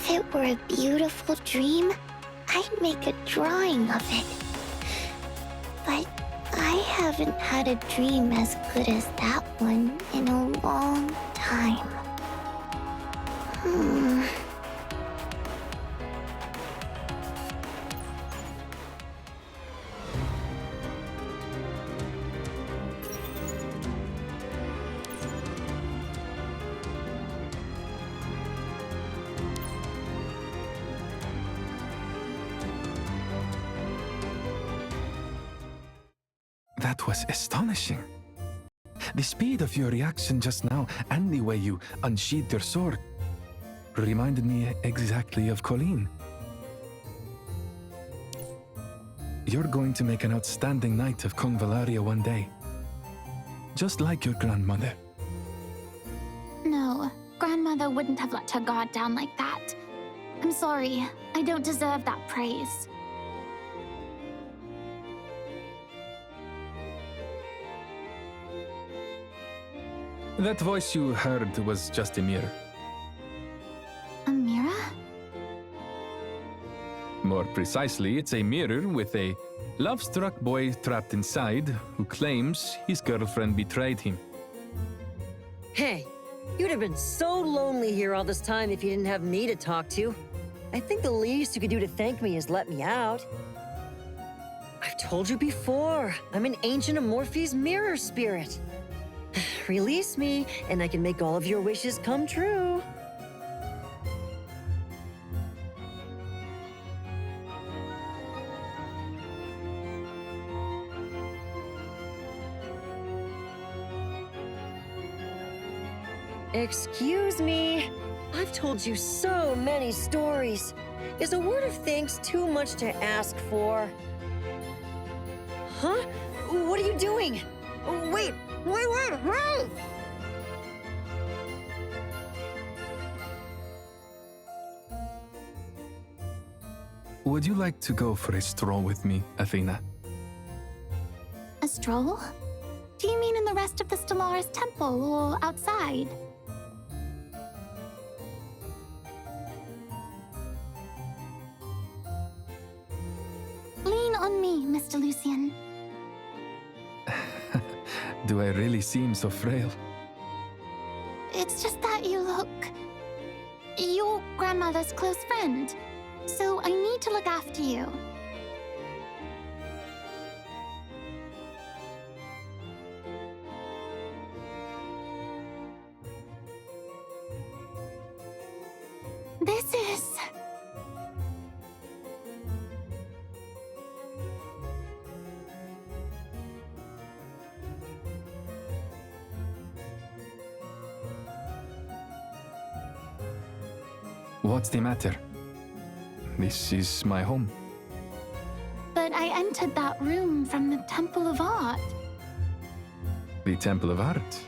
If it were a beautiful dream, I'd make a drawing of it. But I haven't had a dream as good as that one in a long time. That was astonishing. The speed of your reaction just now and the way you unsheathed your sword reminded me exactly of Colleen. You're going to make an outstanding knight of Convallaria one day. Just like your grandmother. No, grandmother wouldn't have let her guard down like that. I'm sorry, I don't deserve that praise. That voice you heard was just a mirror. A mirror? More precisely, it's a mirror with a love-struck boy trapped inside who claims his girlfriend betrayed him. Hey, you'd have been so lonely here all this time if you didn't have me to talk to. I think the least you could do to thank me is let me out. I've told you before, I'm an ancient Amorphes mirror spirit. Release me, and I can make all of your wishes come true. Excuse me. I've told you so many stories. Is a word of thanks too much to ask for? Huh? What are you doing? Wait! Wait! Would you like to go for a stroll with me, Athena? A stroll? Do you mean in the rest of the Stellaris temple or outside? Lean on me, Mr. Lucian. Do I really seem so frail? It's just that you look... Your grandmother's close friend, so I need to look after you. This is... What's the matter? This is my home. But I entered that room from the Temple of Art. The Temple of Art?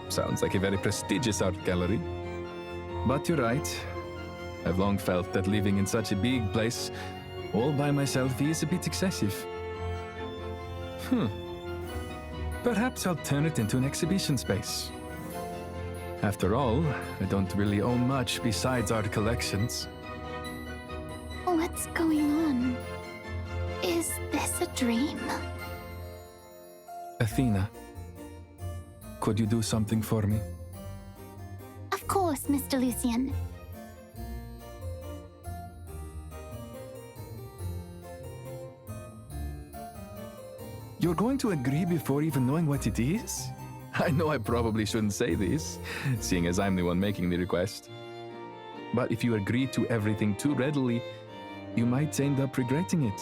Sounds like a very prestigious art gallery. But you're right. I've long felt that living in such a big place all by myself is a bit excessive. Perhaps I'll turn it into an exhibition space. After all, I don't really own much besides art collections. What's going on? Is this a dream? Athena, could you do something for me? Of course, Mr. Lucian. You're going to agree before even knowing what it is? I know I probably shouldn't say this, seeing as I'm the one making the request. But if you agree to everything too readily, you might end up regretting it.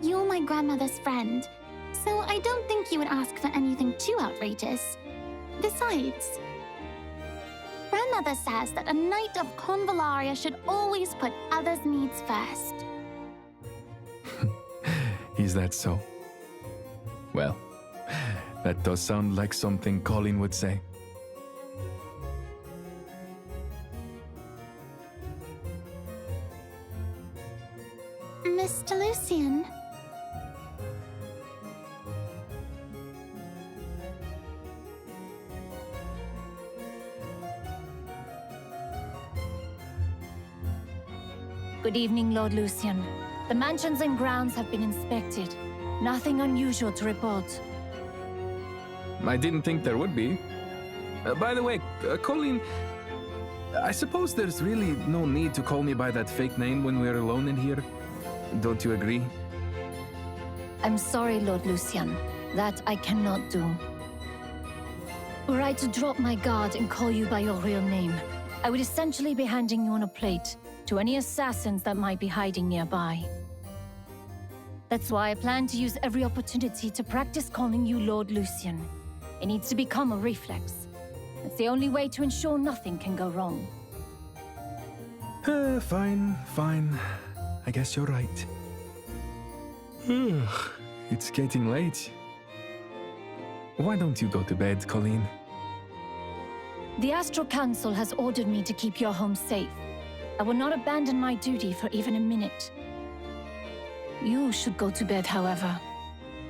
You're my grandmother's friend, so I don't think you would ask for anything too outrageous. Besides, grandmother says that a knight of Convallaria should always put others' needs first. Is that so? Well, that does sound like something Colin would say. Mr. Lucian? Good evening, Lord Lucian. The mansions and grounds have been inspected. Nothing unusual to report. I didn't think there would be. By the way, Colleen, I suppose there's really no need to call me by that fake name when we're alone in here. Don't you agree? I'm sorry, Lord Lucian. That I cannot do. Were I to drop my guard and call you by your real name, I would essentially be handing you on a plate to any assassins that might be hiding nearby. That's why I plan to use every opportunity to practice calling you Lord Lucian. It needs to become a reflex. It's the only way to ensure nothing can go wrong. Fine. I guess you're right. It's getting late. Why don't you go to bed, Colleen? The Astral Council has ordered me to keep your home safe. I will not abandon my duty for even a minute. You should go to bed, however.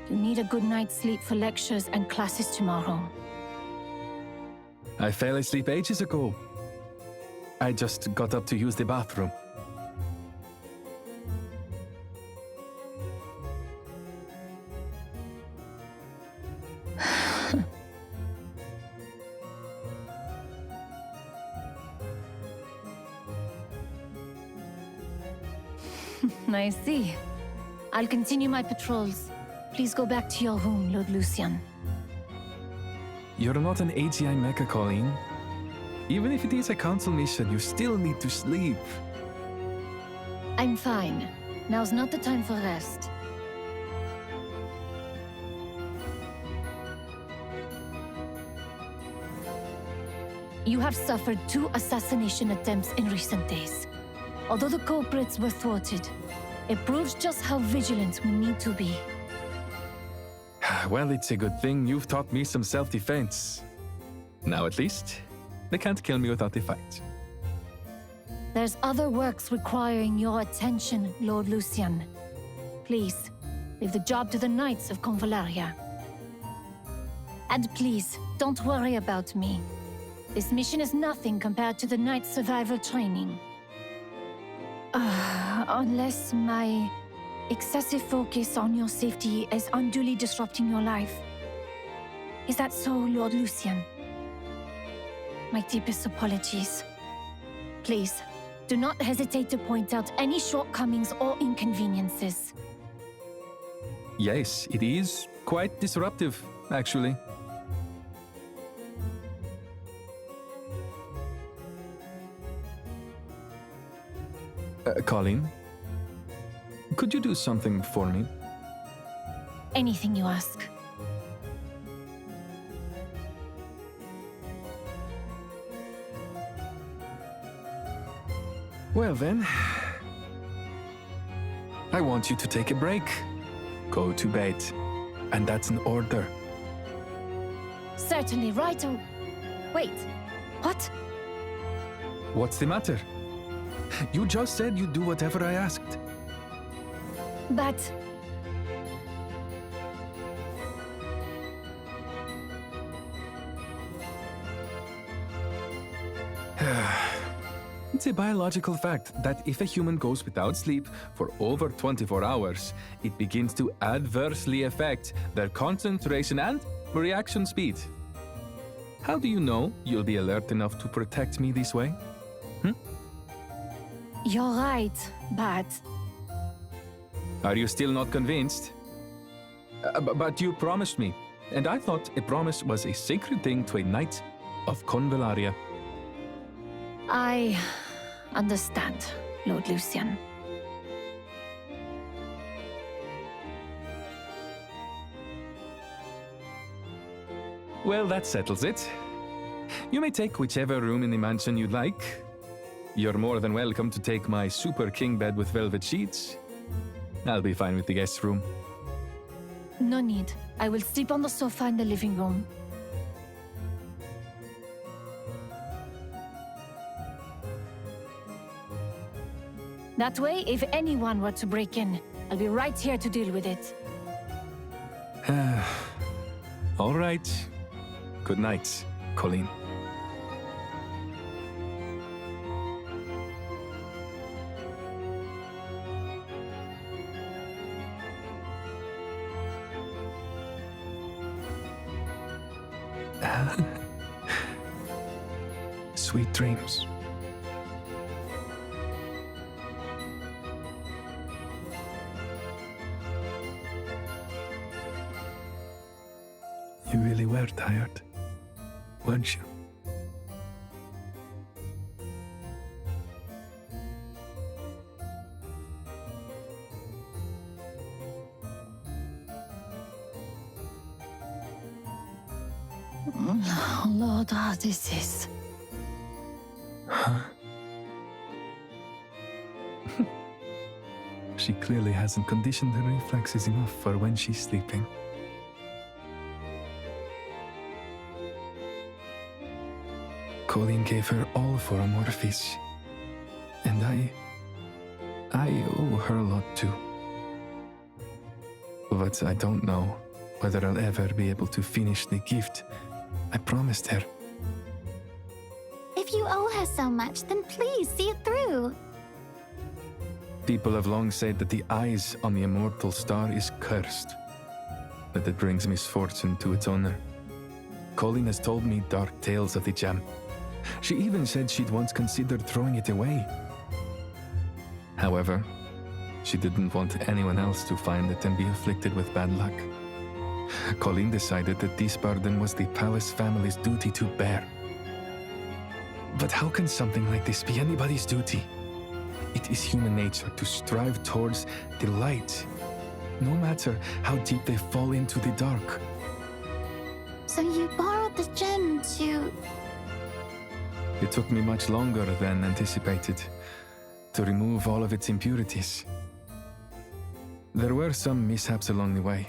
You need a good night's sleep for lectures and classes tomorrow. I fell asleep ages ago. I just got up to use the bathroom. I see. I'll continue my patrols. Please go back to your room, Lord Lucian. You're not an AGI mecha, Colleen. Even if it is a council mission, you still need to sleep. I'm fine. Now's not the time for rest. You have suffered 2 assassination attempts in recent days. Although the culprits were thwarted, it proves just how vigilant we need to be. Well, it's a good thing you've taught me some self-defense. Now at least, they can't kill me without a fight. There's other works requiring your attention, Lord Lucian. Please, leave the job to the Knights of Convalaria. And please, don't worry about me. This mission is nothing compared to the Knight survival training. Unless my excessive focus on your safety is unduly disrupting your life. Is that so, Lord Lucian? My deepest apologies. Please, do not hesitate to point out any shortcomings or inconveniences. Yes, it is quite disruptive, actually. Colleen, could you do something for me? Anything you ask. Well then, I want you to take a break. Go to bed. And that's an order. Certainly, right. Wait, what? What's the matter? You just said you'd do whatever I asked. But... It's a biological fact that if a human goes without sleep for over 24 hours, it begins to adversely affect their concentration and reaction speed. How do you know you'll be alert enough to protect me this way? You're right, but... Are you still not convinced? But you promised me, and I thought a promise was a sacred thing to a knight of Convalaria. I understand, Lord Lucian. Well, that settles it. You may take whichever room in the mansion you'd like. You're more than welcome to take my super king bed with velvet sheets. I'll be fine with the guest room. No need. I will sleep on the sofa in the living room. That way, if anyone were to break in, I'll be right here to deal with it. All right. Good night, Colleen. Sweet dreams. You really were tired, weren't you? Lord Odysseus. Huh? She clearly hasn't conditioned her reflexes enough for when she's sleeping. Colleen gave her all for Amorphis, and I owe her a lot too. But I don't know whether I'll ever be able to finish the gift I promised her. If you owe her so much, then please see it through. People have long said that the eyes on the immortal star is cursed, that it brings misfortune to its owner. Colleen has told me dark tales of the gem. She even said she'd once considered throwing it away. However, she didn't want anyone else to find it and be afflicted with bad luck. Colleen decided that this burden was the palace family's duty to bear. But how can something like this be anybody's duty? It is human nature to strive towards the light, no matter how deep they fall into the dark. So you borrowed the gem to... It took me much longer than anticipated to remove all of its impurities. There were some mishaps along the way,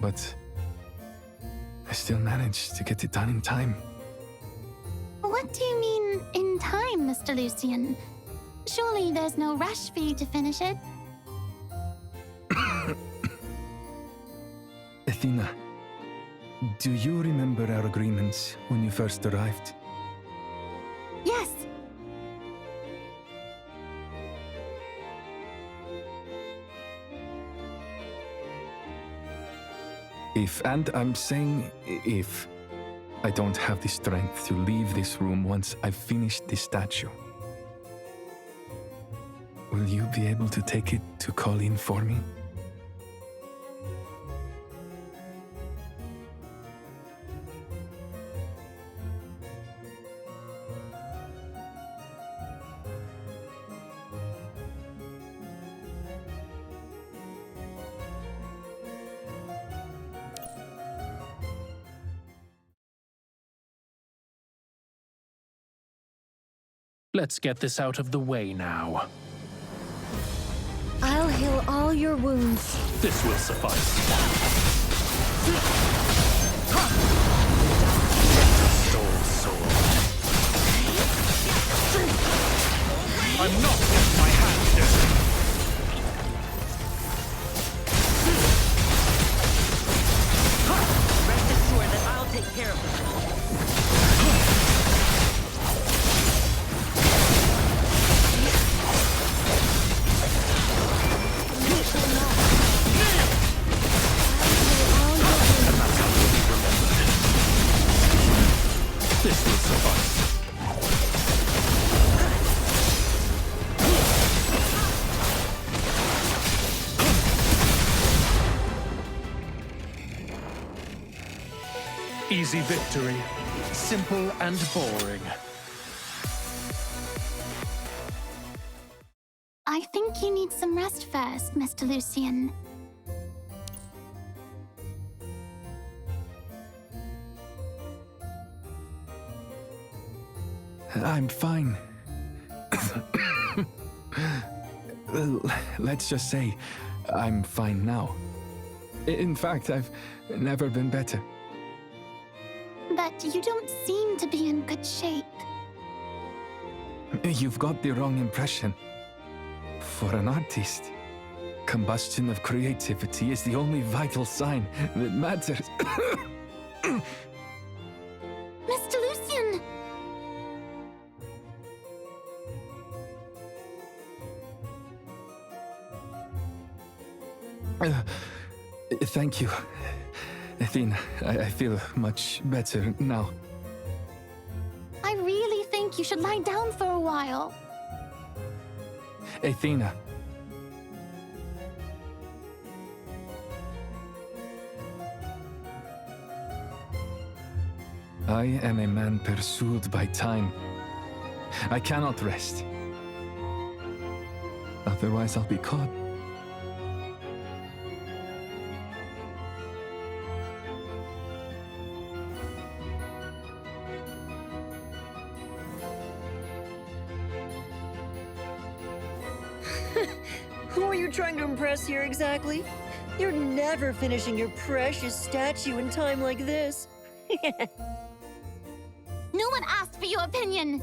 but I still managed to get it done in time. What do you mean, in time, Mr. Lucian? Surely there's no rush for you to finish it? Athena, do you remember our agreements when you first arrived? Yes. And I'm saying if, I don't have the strength to leave this room once I've finished the statue. Will you be able to take it to Colleen for me? Let's get this out of the way now. I'll heal all your wounds. This will suffice. Soul sword. I'm not getting my hands dirty. Rest assured that I'll take care of them. This will suffice. Easy victory. Simple and boring. I think you need some rest first, Mr. Lucian. I'm fine. Well, let's just say I'm fine now. In fact, I've never been better. But you don't seem to be in good shape. You've got the wrong impression. For an artist, combustion of creativity is the only vital sign that matters. Mr. Lucian! Thank you. Athena, I feel much better now. I really think you should lie down for a while. Athena. I am a man pursued by time. I cannot rest. Otherwise, I'll be caught. Who are you trying to impress here exactly? You're never finishing your precious statue in time like this. No one asked for your opinion.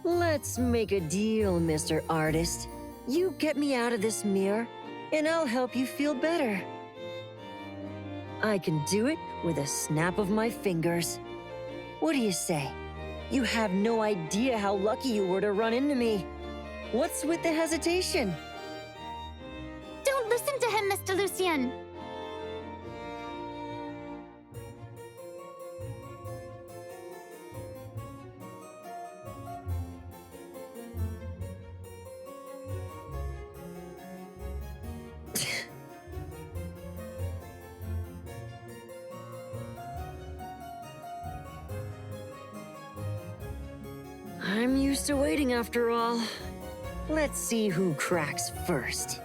Let's make a deal, Mr. Artist. You get me out of this mirror, and I'll help you feel better. I can do it with a snap of my fingers. What do you say? You have no idea how lucky you were to run into me. What's with the hesitation? Don't listen to him, Mr. Lucian. I'm used to waiting after all. Let's see who cracks first.